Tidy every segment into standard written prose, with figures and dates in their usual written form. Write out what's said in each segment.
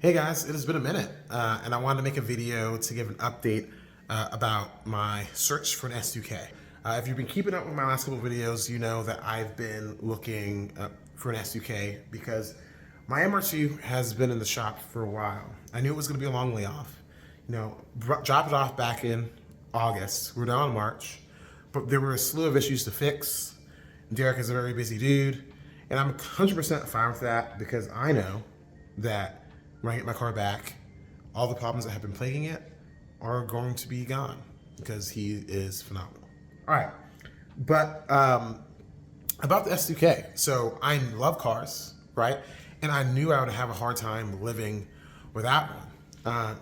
Hey guys, it has been a minute, and I wanted to make a video to give an update about my search for an S2K. If you've been keeping up with my last couple of videos, you know that I've been looking for an S2K because my MR2 has been in the shop for a while. I knew it was going to be a long layoff. You know, dropped it off back in August. We're now in March, but there were a slew of issues to fix. Derek is a very busy dude, and I'm 100% fine with that because I know that when I get my car back, all the problems that have been plaguing it are going to be gone because he is phenomenal. All right, but about the S2K. So I love cars, right? And I knew I would have a hard time living without one.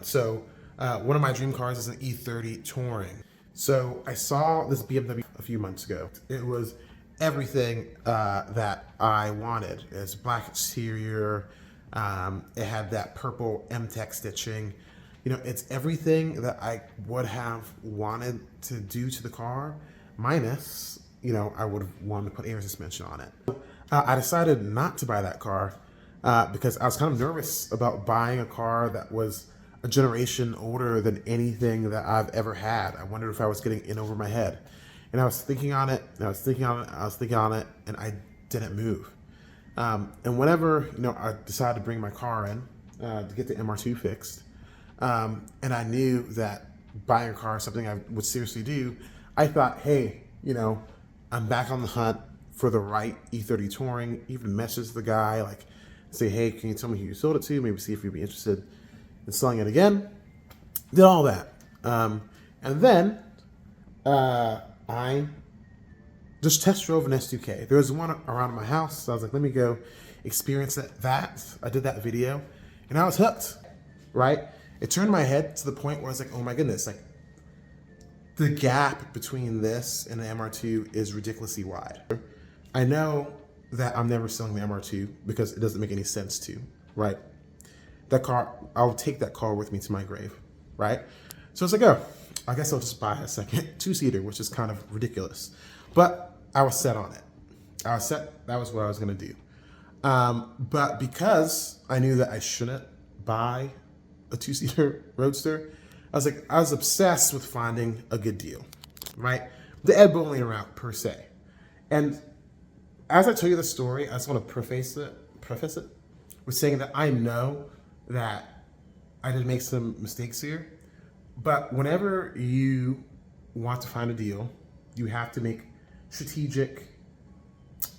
One of my dream cars is an E30 Touring. So I saw this BMW a few months ago. It was everything that I wanted. It's black exterior. It had that purple M-Tech stitching. You know, it's everything that I would have wanted to do to the car, minus, you know, I would have wanted to put air suspension on it. I decided not to buy that car because I was kind of nervous about buying a car that was a generation older than anything that I've ever had. I wondered if I was getting in over my head. And I was thinking on it, and I was thinking on it, I was thinking on it, and I didn't move. And whenever, you know, I decided to bring my car in to get the MR2 fixed, and I knew that buying a car is something I would seriously do, I thought, hey, you know, I'm back on the hunt for the right E30 Touring. Even message the guy, like, say, hey, can you tell me who you sold it to? Maybe see if you'd be interested in selling it again. Did all that. And then I just test drove an S2K. There was one around my house, so I was like, let me go experience that. I did that video, and I was hooked, right? It turned my head to the point where I was like, oh my goodness, like the gap between this and the MR2 is ridiculously wide. I know that I'm never selling the MR2 because it doesn't make any sense to, right? That car, I'll take that car with me to my grave, right? So it's like, oh, I guess I'll just buy a second two-seater, which is kind of ridiculous. But I was set on it. I was set, that was what I was gonna do. But because I knew that I shouldn't buy a two-seater Roadster, I was obsessed with finding a good deal, right? The Ed Bowling route per se. And as I tell you the story, I just want to preface it with saying that I know that I did make some mistakes here, but whenever you want to find a deal, you have to make strategic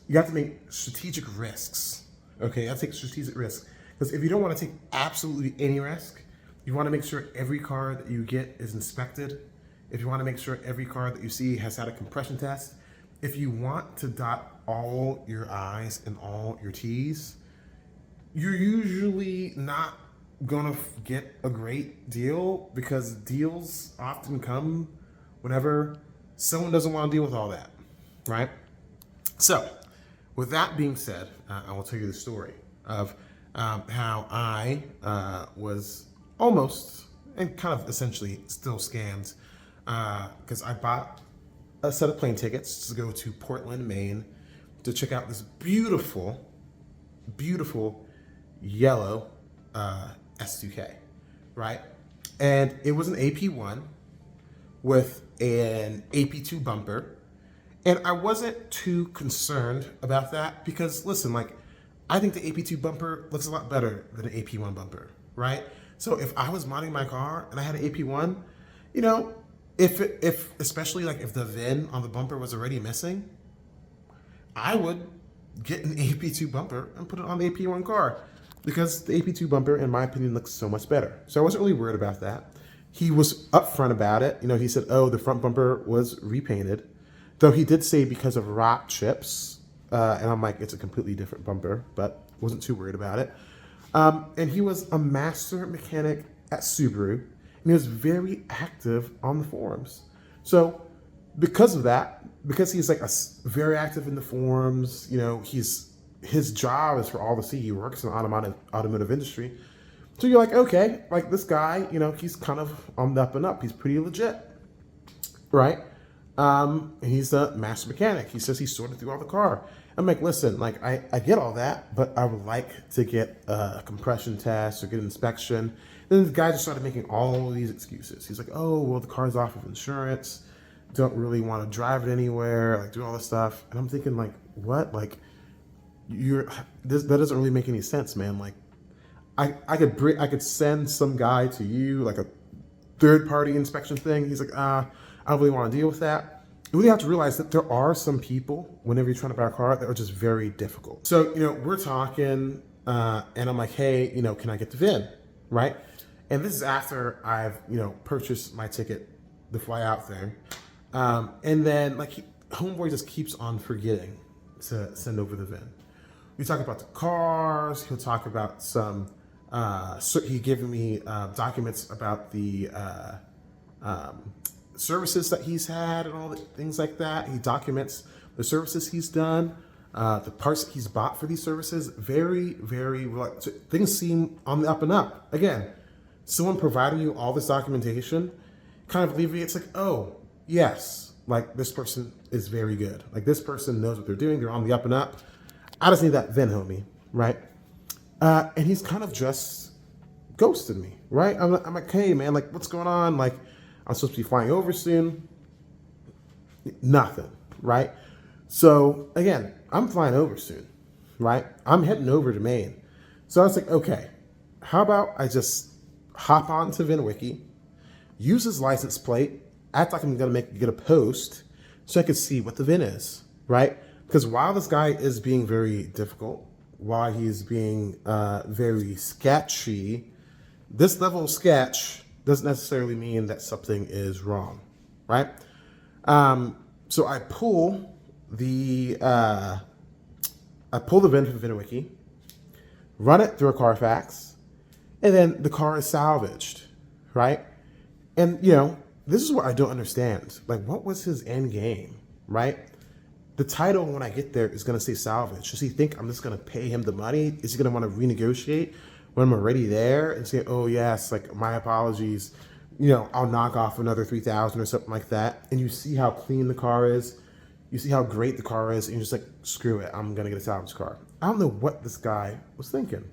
risks. Okay, you have to take strategic risks. Because if you don't want to take absolutely any risk, you want to make sure every car that you get is inspected. If you want to make sure every car that you see has had a compression test. If you want to dot all your I's and all your T's, you're usually not gonna get a great deal because deals often come whenever someone doesn't want to deal with all that, right? So, with that being said, I will tell you the story of how I was almost and kind of essentially still scammed because I bought a set of plane tickets to go to Portland, Maine to check out this beautiful, beautiful yellow S2K, right? And it was an AP1 with an AP2 bumper. And I wasn't too concerned about that because, listen, like, I think the AP2 bumper looks a lot better than an AP1 bumper, right? So if I was modding my car and I had an AP1, you know, especially like if the VIN on the bumper was already missing, I would get an AP2 bumper and put it on the AP1 car because the AP2 bumper, in my opinion, looks so much better. So I wasn't really worried about that. He was upfront about it. You know, he said, oh, the front bumper was repainted. Though he did say because of rock chips, and I'm like, it's a completely different bumper, but wasn't too worried about it. And he was a master mechanic at Subaru, and he was very active on the forums. So because of that, because he's like very active in the forums, you know, his job is for all to see. He works in the automotive industry. So you're like, okay, like this guy, you know, he's kind of on the up and up. He's pretty legit, right? He's a master mechanic. He says he sorted through all the car. I'm like, listen, like I get all that, but I would like to get a compression test or get an inspection. Then the guy just started making all of these excuses. He's like, oh, well, the car's off of insurance. Don't really want to drive it anywhere, like do all this stuff. And I'm thinking like, what? Like that doesn't really make any sense, man. Like I could send some guy to you, like a third party inspection thing. He's like, I don't really want to deal with that. You really have to realize that there are some people, whenever you're trying to buy a car, that are just very difficult. So, we're talking, and I'm like, hey, can I get the VIN, right? And this is after I've, purchased my ticket to fly out there. And then, homeboy just keeps on forgetting to send over the VIN. We talk about the cars. He'll talk about some, he gave me documents about the services that he's had and all the things like that. He documents the services he's done, the parts that he's bought for these services. Very, very, things seem on the up and up. Again, someone providing you all this documentation kind of alleviates like, oh, yes, like this person is very good. Like this person knows what they're doing. They're on the up and up. I just need that VIN, homie, right? And he's kind of just ghosted me, right? I'm like, hey, man, like what's going on? Like, I'm supposed to be flying over soon. Nothing, right? So again, I'm flying over soon, right? I'm heading over to Maine. So I was like, okay, how about I just hop on to VINWIKI, use his license plate, act like I'm gonna get a post so I could see what the VIN is, right? Because while this guy is being very difficult, while he's being very sketchy, this level of sketch doesn't necessarily mean that something is wrong, right? So I pull the VIN from VINWIKI, run it through a Carfax, and then the car is salvaged, right? And this is what I don't understand. Like, what was his end game, right? The title when I get there is gonna say salvage. Does he think I'm just gonna pay him the money? Is he gonna want to renegotiate when I'm already there and say, oh yes, like my apologies, I'll knock off another $3,000 or something like that. And you see how clean the car is, you see how great the car is, and you're just like, screw it, I'm gonna get a salvage car. I don't know what this guy was thinking.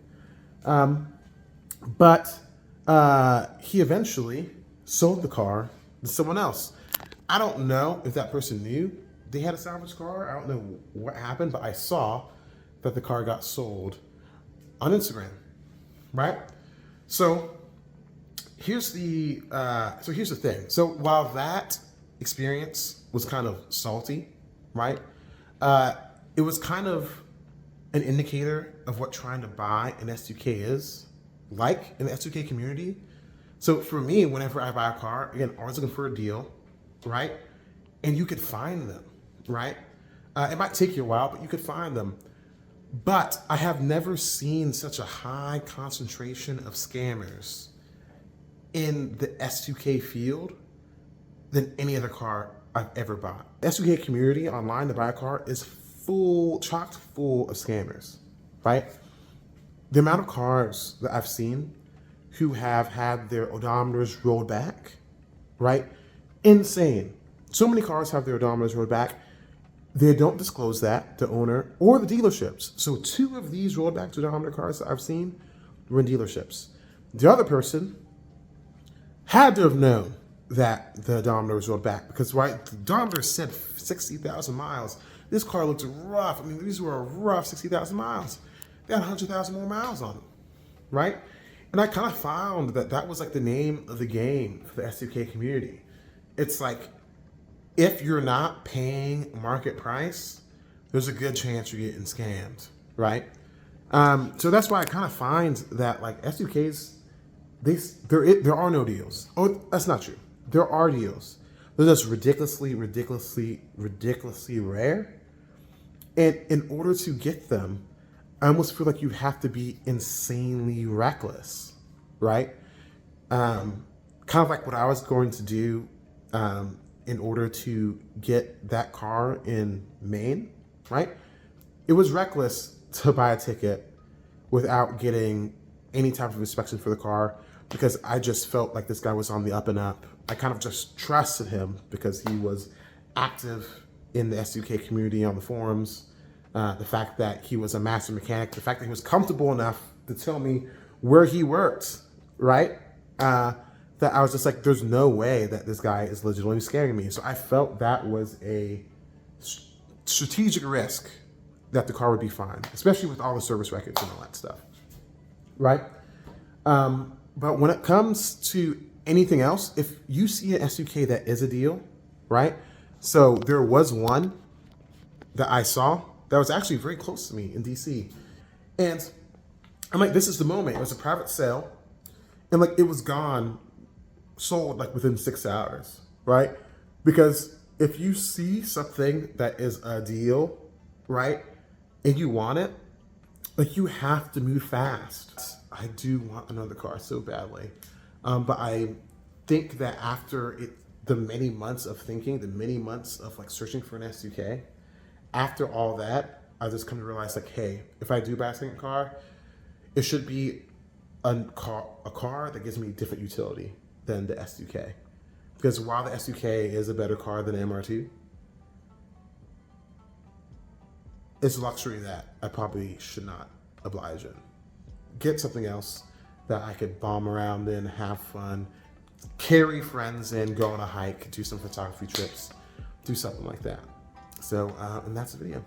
But he eventually sold the car to someone else. I don't know if that person knew they had a salvage car. I don't know what happened, but I saw that the car got sold on Instagram. Right? So here's the thing. So while that experience was kind of salty, right? It was kind of an indicator of what trying to buy an S2K is like in the S2K community. So for me, whenever I buy a car, again, always looking for a deal, right? And you could find them, right? It might take you a while, but you could find them. But I have never seen such a high concentration of scammers in the S2K field than any other car I've ever bought. S2K community online to buy a car is chock full of scammers, right? The amount of cars that I've seen who have had their odometers rolled back, right? Insane. So many cars have their odometers rolled back. They don't disclose that to owner or the dealerships. So 2 of these rolled back odometer cars that I've seen were in dealerships. The other person had to have known that the odometer was rolled back because, right, the odometer said 60,000 miles. This car looked rough. I mean, these were a rough 60,000 miles. They had 100,000 more miles on them, right? And I kind of found that that was like the name of the game for the S2K community. It's like, if you're not paying market price, there's a good chance you're getting scammed, right? So that's why I kind of find that like S2Ks, there are no deals. Oh, that's not true. There are deals. They're just ridiculously rare. And in order to get them, I almost feel like you have to be insanely reckless, right? Kind of like what I was going to do in order to get that car in Maine, right? It was reckless to buy a ticket without getting any type of inspection for the car because I just felt like this guy was on the up and up. I kind of just trusted him because he was active in the S2K community on the forums. the fact that he was a master mechanic, the fact that he was comfortable enough to tell me where he worked, right? That I was just like, there's no way that this guy is legitimately scaring me. So I felt that was a strategic risk that the car would be fine, especially with all the service records and all that stuff, right? But when it comes to anything else, if you see an S2K that is a deal, right? So there was one that I saw that was actually very close to me in DC. And I'm like, this is the moment. It was a private sale. And like, it was gone, sold like within 6 hours, right? Because if you see something that is a deal, right? And you want it, like you have to move fast. I do want another car so badly. But I think that after the many months of thinking, the many months of like searching for an S2K, after all that, I just come to realize like, hey, if I do buy a second car, it should be a car that gives me different utility than the S2K. Because while the S2K is a better car than the MR2, it's a luxury that I probably should not oblige in. Get something else that I could bomb around in, have fun, carry friends in, go on a hike, do some photography trips, do something like that. So, and that's the video.